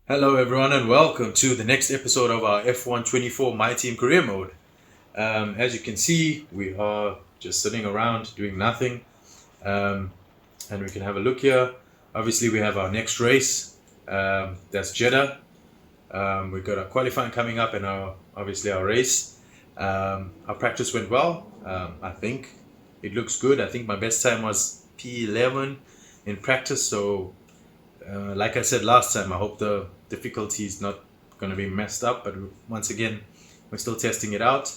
Hello, everyone, and welcome to the next episode of our F124 My Team Career Mode. As you can see, we are just sitting around doing nothing, and we can have a look here. Obviously, we have our next race. That's Jeddah. We've got our qualifying coming up, and obviously our race. Our practice went well. I think it looks good. I think my best time was P11 in practice, so. Like I said last time, I hope the difficulty is not going to be messed up, but once again, we're still testing it out.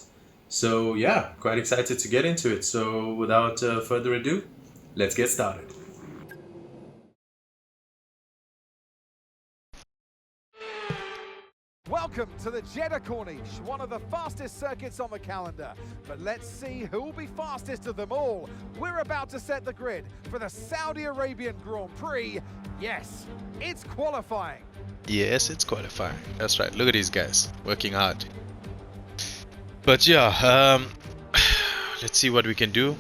So yeah, quite excited to get into it. So without further ado, let's get started. Welcome to the Jeddah Corniche, one of the fastest circuits on the calendar. But let's see who will be fastest of them all. We're about to set the grid for the Saudi Arabian Grand Prix. Yes, it's qualifying. Yes, it's qualifying. That's right. Look at these guys working hard. But yeah, let's see what we can do.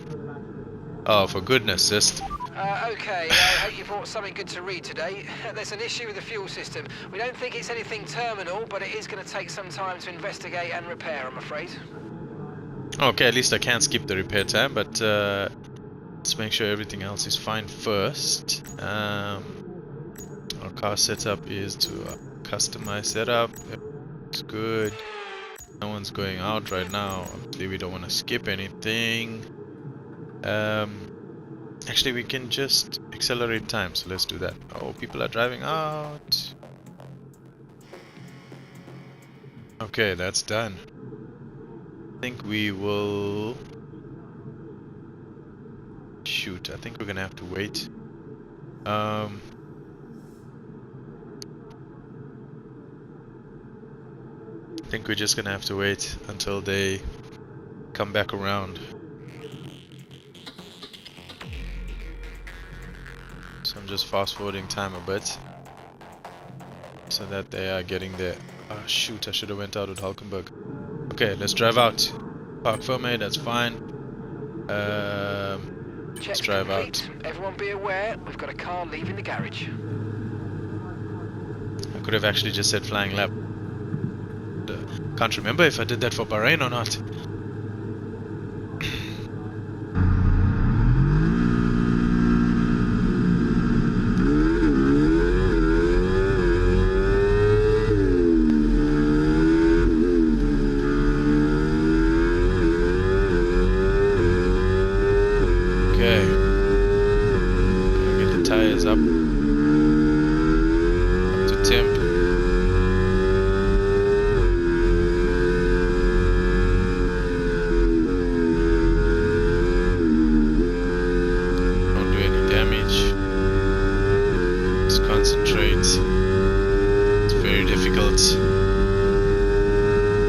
Oh, for goodness sakes. Okay, I hope you brought something good to read today. There's an issue with the fuel system. We don't think it's anything terminal, but it is going to take some time to investigate and repair, I'm afraid. Okay, at least I can skip the repair time, but let's make sure everything else is fine first. Our car setup is to customize setup. It's good. No one's going out right now. Obviously, we don't want to skip anything. Actually, we can just accelerate time, so let's do that. Oh, people are driving out. Okay, that's done. I think we will... Shoot, I think we're gonna have to wait. I think we're just gonna have to wait until they come back around. So I'm just fast forwarding time a bit so that they are getting there. Oh shoot, I should have went out with Hulkenberg. Okay, let's drive out. Park firmly, that's fine. Let's drive complete. out. Everyone be aware, we've got a car leaving the garage. I could have actually just said flying lap. Can't remember if I did that for Bahrain or not.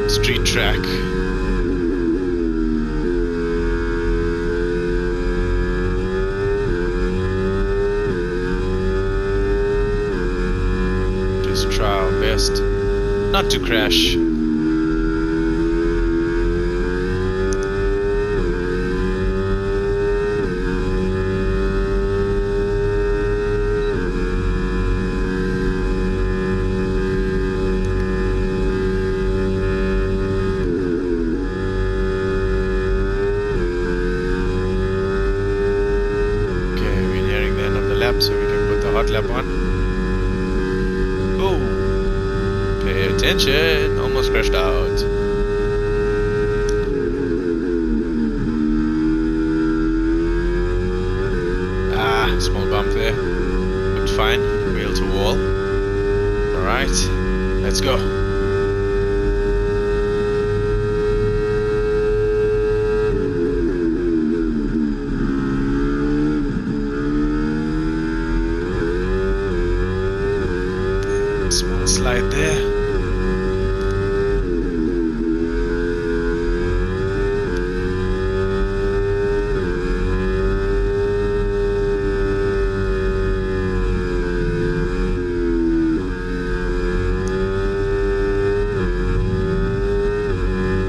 Street track. Just try our best not to crash. So we can put the hot lap on. Oh, pay attention! Almost crashed out. Ah, small bump there. Looked fine. Wheel to wall. Alright, let's go. Slide there.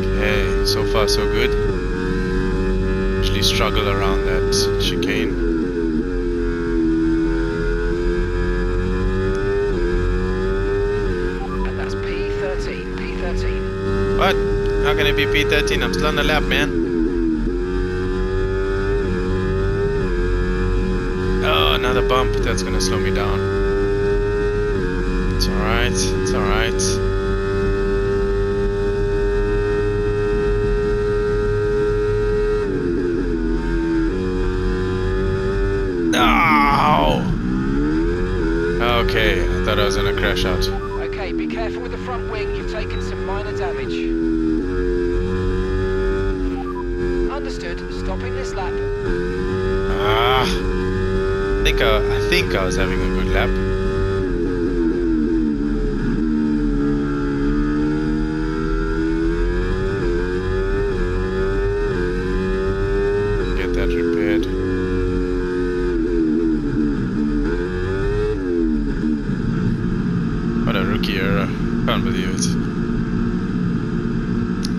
Okay, so far so good. Actually struggle around that chicane. P13. What? How can it be P13? I'm still on the lap, man. Oh, another bump. That's gonna slow me down. It's alright. It's alright. No! Okay, I thought I was gonna crash out. Okay, be careful with the front wing. You've taken some minor damage. Understood. Stopping this lap. Ah, I think I was having a good lap. Get that repaired. What a rookie error. Can't believe it.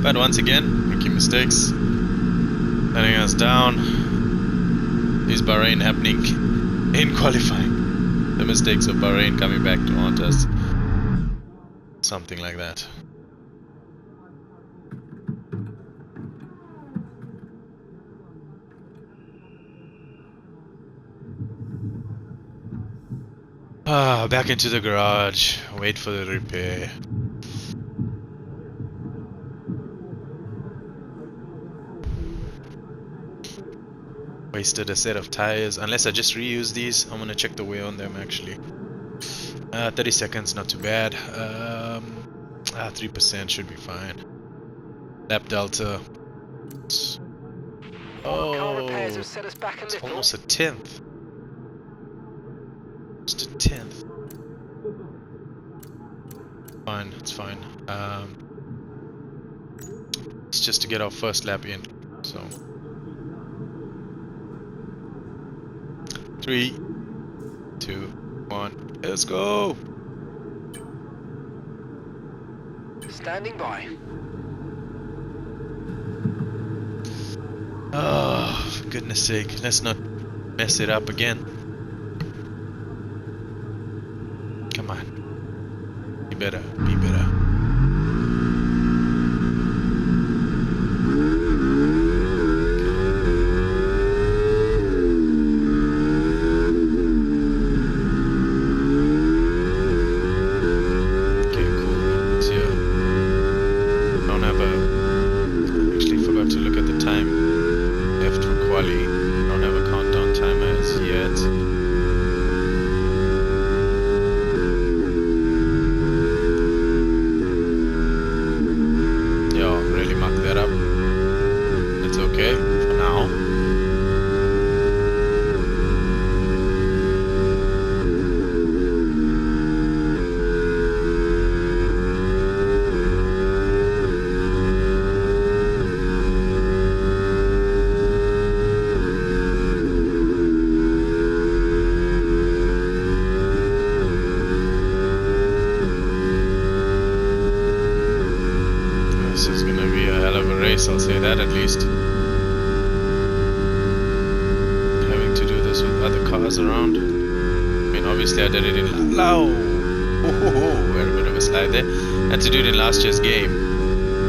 But once again, rookie mistakes. Letting us down. Is Bahrain happening in qualifying? The mistakes of Bahrain coming back to haunt us. Something like that. Ah, back into the garage. Wait for the repair. Wasted a set of tires. Unless I just reuse these, I'm gonna check the wear on them actually. 30 seconds, not too bad. 3% should be fine. Lap delta. Car repairs Oh, have set us back a it's little. almost a 10th. Just a 10th. Fine, it's fine. It's just to get our first lap in. So 3, 2, 1, let's go! Standing by. Oh, for goodness sake, let's not mess it up again. Come on. Be better, be better. I'll say that at least. Having to do this with other cars around. I mean, obviously I did it in we're a bit of a slide there. Had to do it in last year's game,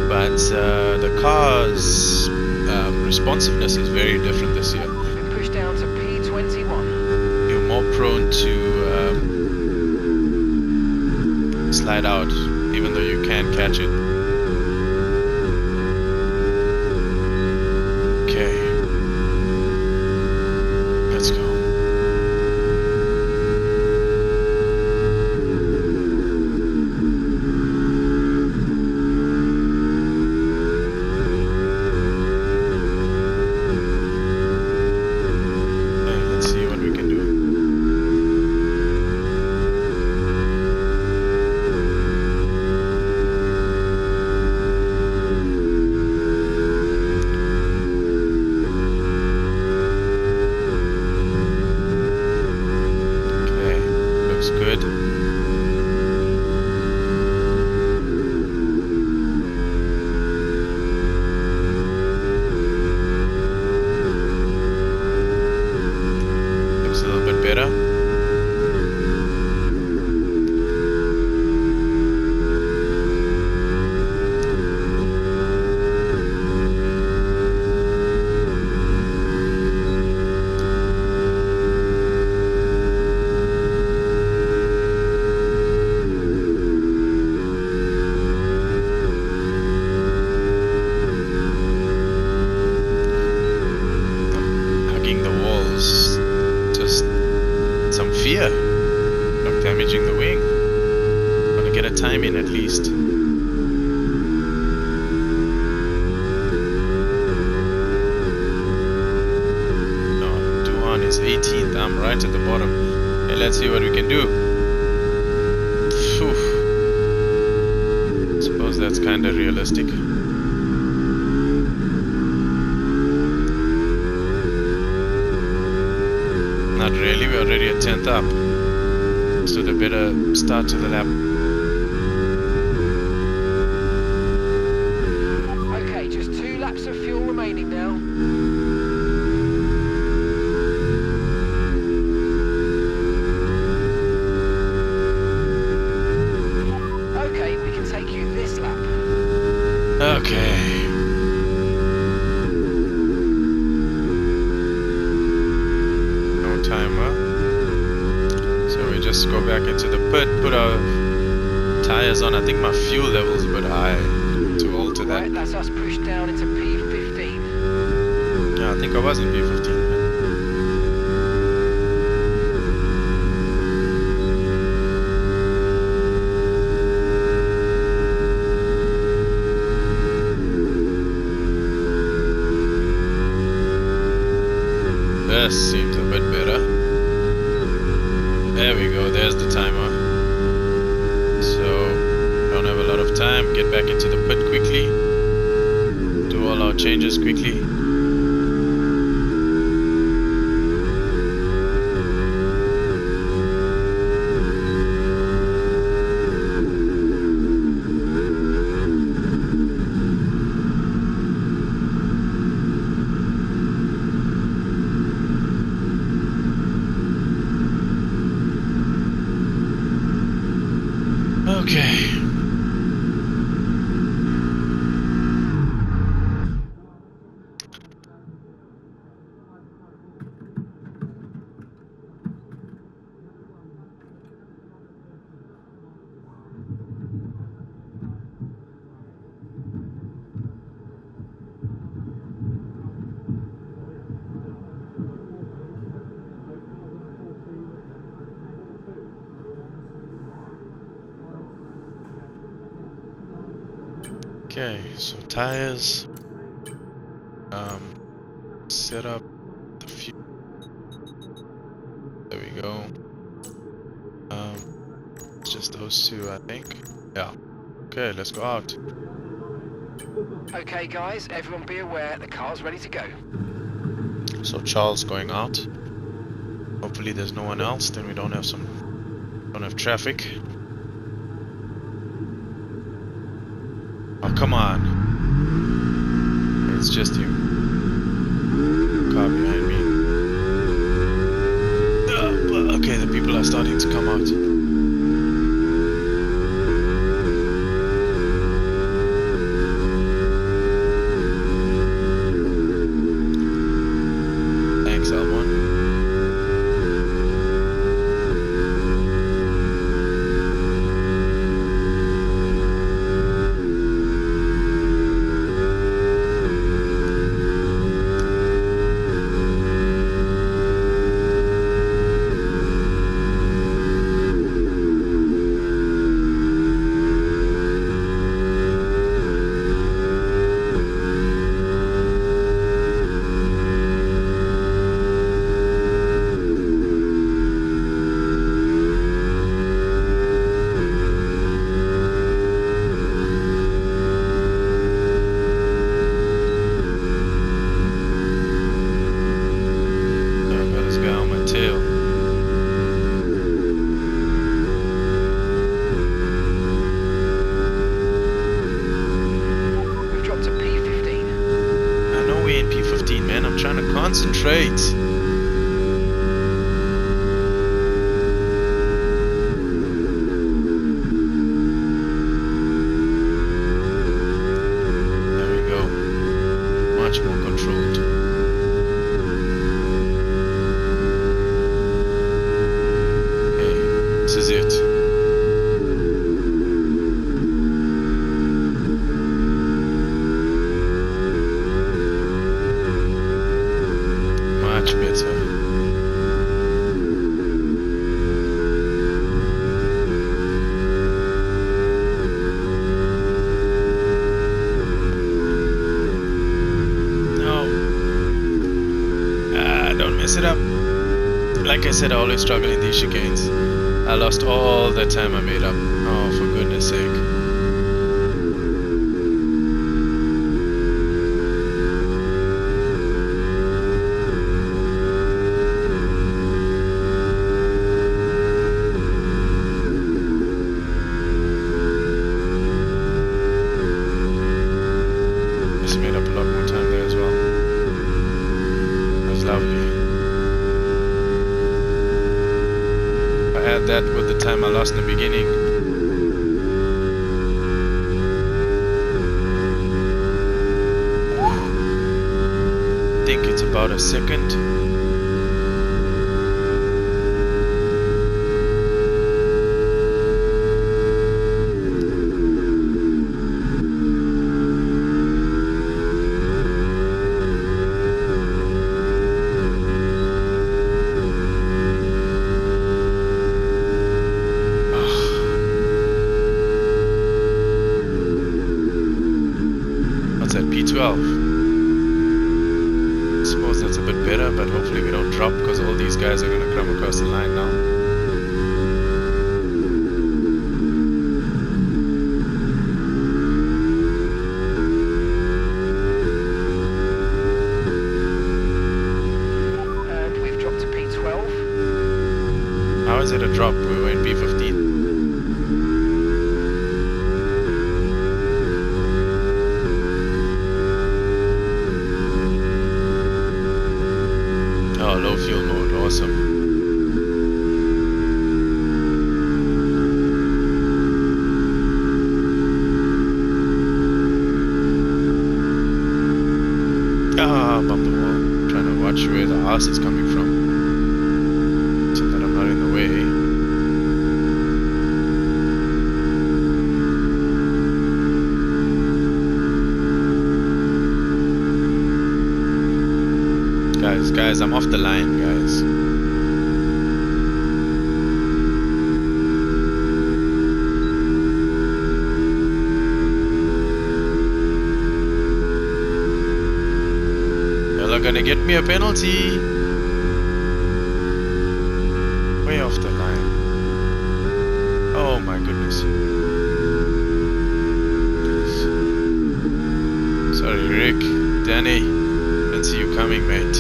but the car's responsiveness is very different this year. Been pushed down to P21. You're more prone to slide out, even though you can catch it. get a time in at least. No, Duhan is 18th. I'm right at the bottom. Hey, let's see what we can do. Phew. Suppose that's kind of realistic. Not really, we're already at 10th up. So the better start to the lap. Okay, just 2 laps of fuel remaining now. Okay, we can take you this lap. Okay. No timer. So we just go back into the pit, put our tires on. I think my fuel level's a bit high to alter that. Right, that's us pushed down into P15. Yeah, I think I was in P15. This seems a bit better. There we go, there's the timer. So, don't have a lot of time, get back into the pit quickly. Do all our changes quickly. Okay. Okay, so tires, set up the fuel, there we go, it's just those two I think, yeah, okay, let's go out. Okay guys, everyone be aware, the car's ready to go. So Charles going out, hopefully there's no one else, then we don't have traffic. Oh, come on. It's just you. Car behind me. Okay, the people are starting to come out. Thanks, Almon. Concentrate. There we go. Much more controlled. Okay, this is it. Much better. Like I said, I always struggle in these chicanes. I lost all the time I made up. Oh, for goodness sake. Just made up a lot more time there as well. That was lovely. Add that with the time I lost in the beginning. I think it's about a second. P12. I suppose that's a bit better, but hopefully we don't drop because all these guys are going to come across the line now. And we've dropped to P12. How is it a drop? We were in P15. Oh, low fuel mode, awesome. Ah, bump the wall. Trying to watch where the arse is coming from, so that I'm not in the way. Guys, I'm off the line, guys. Y'all are gonna get me a penalty. Way off the line. Oh my goodness. Sorry, Rick. Danny. Didn't see you coming, mate.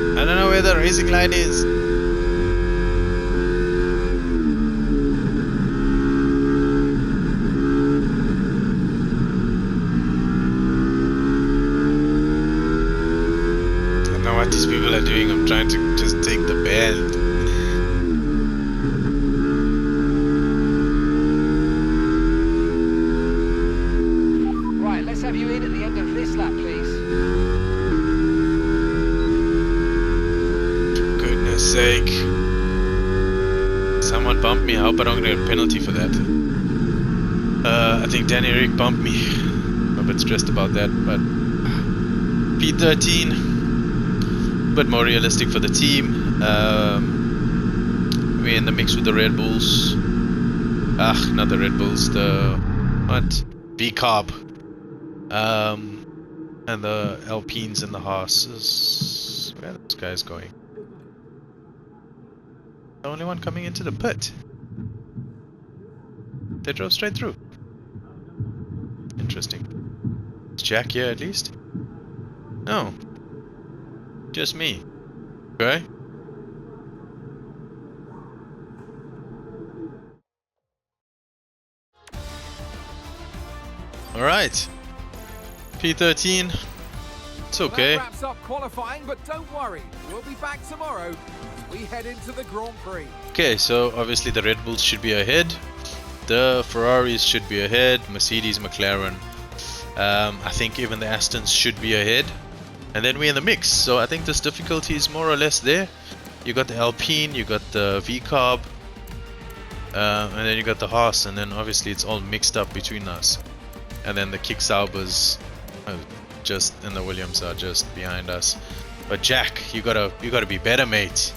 I don't know where the racing line is. I don't know what these people are doing. I'm trying to just take the bend. Right, let's have you in at the end of this lap, please. Sake. Someone bumped me. I hope I don't get a penalty for that. I think Danny Rick bumped me. I'm a bit stressed about that, but P13, a bit more realistic for the team. We're in the mix with the Red Bulls. Not the Red Bulls, the what? V-Carb. And the Alpines and the Haas's. Where are those guys going? The only one coming into the pit. They drove straight through. Interesting. Is Jack here at least? No. Just me. Okay. Alright. P13. It's okay. That wraps up qualifying, but don't worry. We'll be back tomorrow as we head into the Grand Prix. Okay, so obviously the Red Bulls should be ahead. The Ferraris should be ahead. Mercedes, McLaren. I think even the Astons should be ahead. And then we're in the mix. So I think this difficulty is more or less there. You got the Alpine, you got the V-Carb. And then you got the Haas. And then obviously it's all mixed up between us. And then the Kick Saubers and the Williams are just behind us. But Jack, you gotta be better, mate.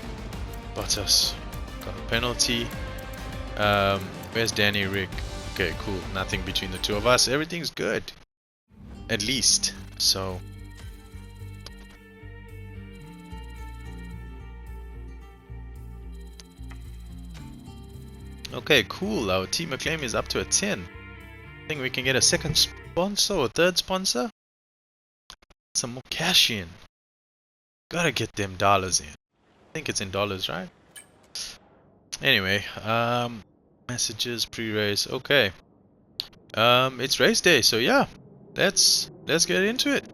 Bottas got a penalty. Where's Danny Rick? Okay, cool. Nothing between the two of us. Everything's good. At least. So okay, cool. Our team acclaim is up to a 10. I think we can get a second sponsor or third sponsor. Some more cash in. Gotta get them dollars in. I think it's in dollars, right? Anyway, messages, pre-race. Okay. It's race day, so yeah. Let's get into it.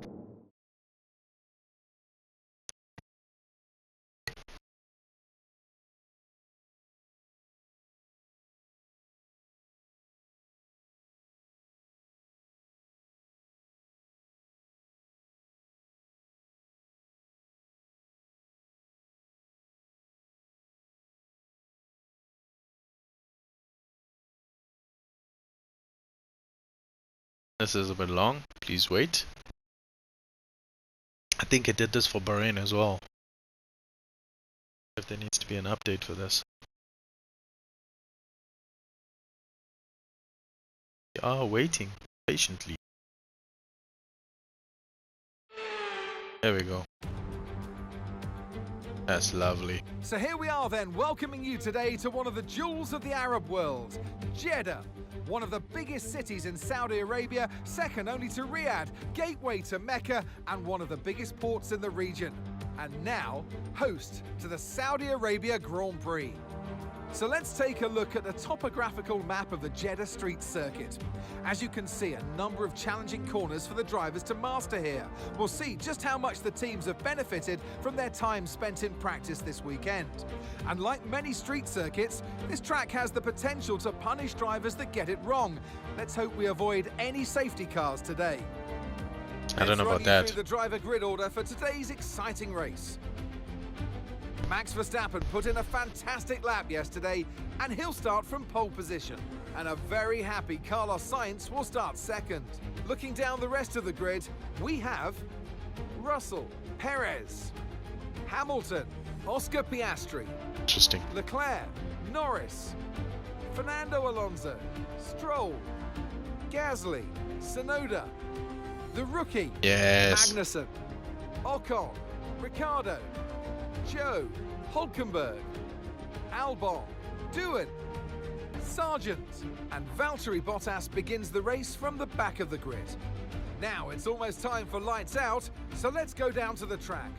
This is a bit long. Please wait. I think I did this for Bahrain as well. If there needs to be an update for this. We are waiting patiently. There we go. That's lovely. So here we are then, welcoming you today to one of the jewels of the Arab world, Jeddah. One of the biggest cities in Saudi Arabia, second only to Riyadh, gateway to Mecca, and one of the biggest ports in the region. And now, host to the Saudi Arabia Grand Prix. So let's take a look at the topographical map of the Jeddah street circuit. As you can see, a number of challenging corners for the drivers to master here. We'll see just how much the teams have benefited from their time spent in practice this weekend. And like many street circuits, this track has the potential to punish drivers that get it wrong. Let's hope we avoid any safety cars today. I don't know about that. Let's run you through the driver grid order for today's exciting race. Max Verstappen put in a fantastic lap yesterday, and he'll start from pole position. And a very happy Carlos Sainz will start second. Looking down the rest of the grid, we have Russell, Perez, Hamilton, Oscar Piastri, Interesting. Leclerc, Norris, Fernando Alonso, Stroll, Gasly, Tsunoda, the rookie, Yes. Magnussen, Ocon, Ricciardo, Joe, Hulkenberg, Albon, Doohan, Sargent, and Valtteri Bottas begins the race from the back of the grid. Now it's almost time for lights out, so let's go down to the track.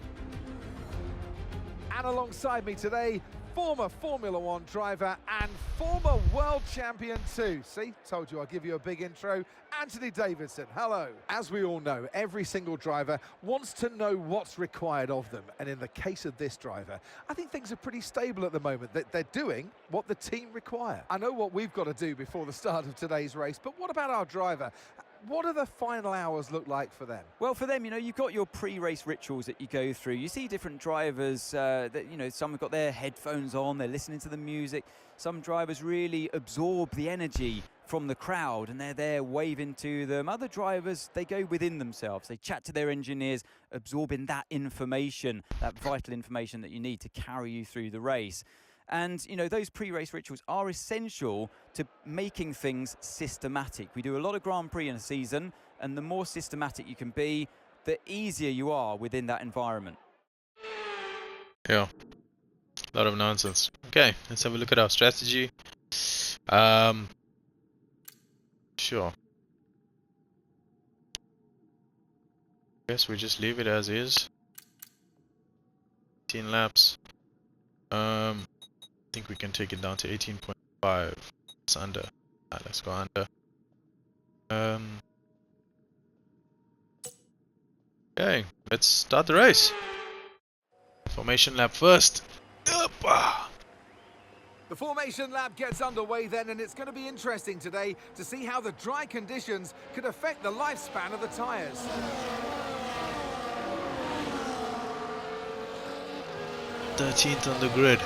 And alongside me today, former Formula One driver and former world champion too. See, told you I'll give you a big intro. Anthony Davidson, hello. As we all know, every single driver wants to know what's required of them. And in the case of this driver, I think things are pretty stable at the moment. They're doing what the team require. I know what we've got to do before the start of today's race, but what about our driver? What do the final hours look like for them? Well, for them, you know, you've got your pre-race rituals that you go through. You see different drivers that, you know, some have got their headphones on, they're listening to the music. Some drivers really absorb the energy from the crowd and they're there waving to them. Other drivers, they go within themselves. They chat to their engineers, absorbing that information, that vital information that you need to carry you through the race. And, you know, those pre-race rituals are essential to making things systematic. We do a lot of Grand Prix in a season, and the more systematic you can be, the easier you are within that environment. Yeah. A lot of nonsense. Okay, let's have a look at our strategy. Sure. Guess we just leave it as is. 18 laps. I think we can take it down to 18.5. It's under. Let's go under. Okay, let's start the race. Formation lap first. The formation lap gets underway then, and it's going to be interesting today to see how the dry conditions could affect the lifespan of the tyres. 13th on the grid.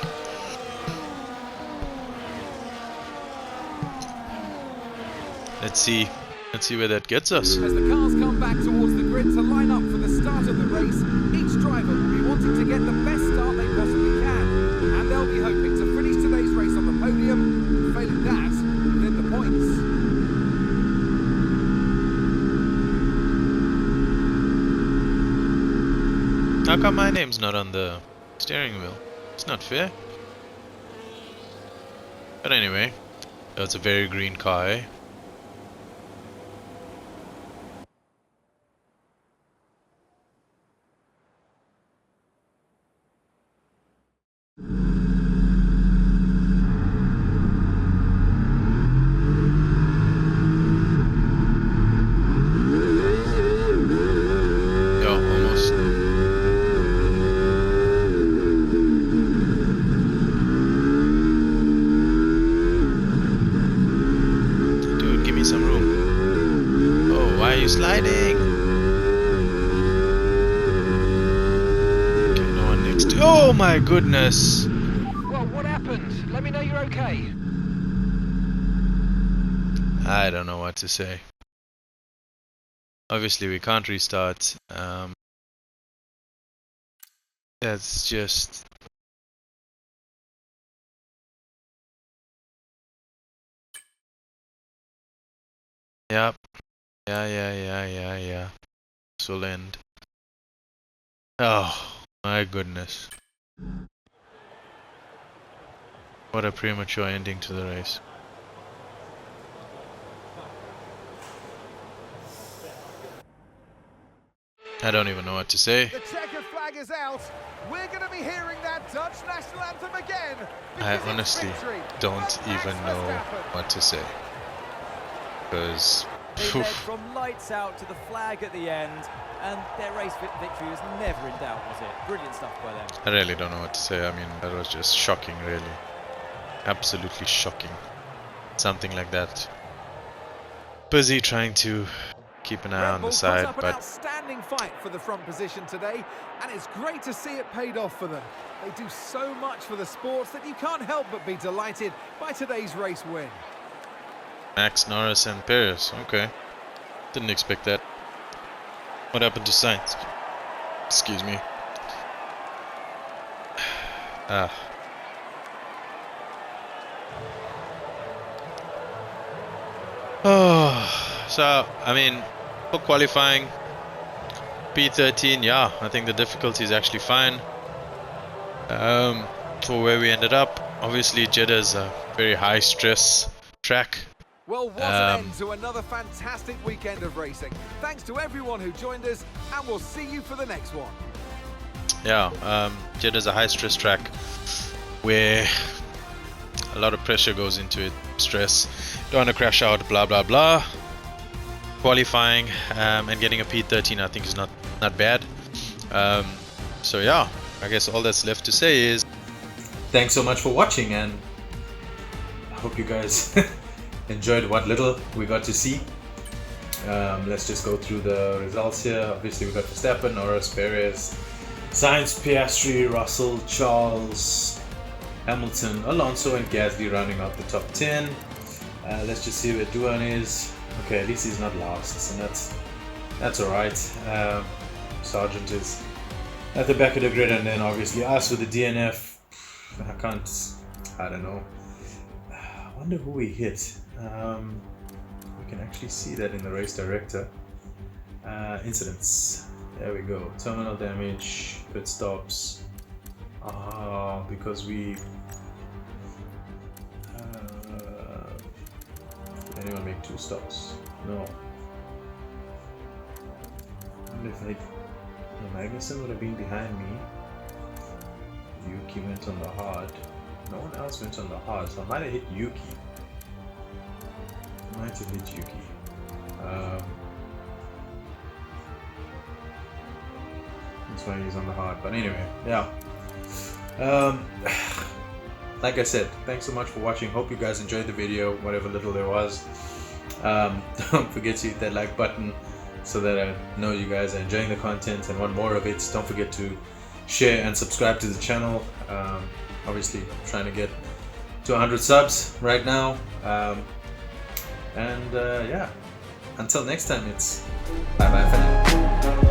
Let's see where that gets us. As the cars come back towards the grid to line up for the start of the race, each driver will be wanting to get the best start they possibly can. And they'll be hoping to finish today's race on the podium, failing that, within the points. How come my name's not on the steering wheel? It's not fair. But anyway, that's a very green car, eh? Sliding. Okay, no one next to. Oh my goodness! Well, what happened? Let me know you're okay. I don't know what to say. Obviously, we can't restart. That's just. Yep. Yeah. This will end. Oh my goodness. What a premature ending to the race. I don't even know what to say. The checkered flag is out. We're going to be hearing that Dutch national anthem again. I honestly don't even know what to say. Because they led from lights out to the flag at the end, and their race victory was never in doubt, was it? Brilliant stuff by them. I really don't know what to say. I mean, that was just shocking, really. Absolutely shocking. Something like that. Busy trying to keep an eye on the side, up an but outstanding fight for the front position today, and it's great to see it paid off for them. They do so much for the sports that you can't help but be delighted by today's race win. Max, Norris and Perez, okay. Didn't expect that. What happened to Sainz? Excuse me. Oh, so, I mean, for qualifying, P13, yeah, I think the difficulty is actually fine. For where we ended up, obviously Jeddah is a very high stress track. Well, what an end to another fantastic weekend of racing. Thanks to everyone who joined us, and we'll see you for the next one. Yeah, Jeddah is a high stress track where a lot of pressure goes into it, stress, don't want to crash out, blah blah blah. Qualifying and getting a P13 I think is not bad. So yeah, I guess all that's left to say is thanks so much for watching, and I hope you guys enjoyed what little we got to see. Let's just go through the results here. Obviously we got Verstappen, Norris, Perez, Sainz, Piastri, Russell, Charles, Hamilton, Alonso and Gasly rounding out the top 10. Let's just see where Duan is. Okay, at least he's not last, so that's alright. Sargent is at the back of the grid, and then obviously us with the DNF. I don't know. I wonder who we hit. We can actually see that in the race director. Incidents. There we go. Terminal damage, pit stops. Because we... did anyone make 2 stops? No. I wonder if Magnussen would have been behind me. Yuki went on the hard. No one else went on the hard, so I might have hit Yuki. That's why he's on the hard. But anyway, yeah. Like I said, thanks so much for watching. Hope you guys enjoyed the video, whatever little there was. Don't forget to hit that like button so that I know you guys are enjoying the content and want more of it. Don't forget to share and subscribe to the channel. Obviously trying to get to 100 subs right now. Yeah, until next time, it's bye bye for now.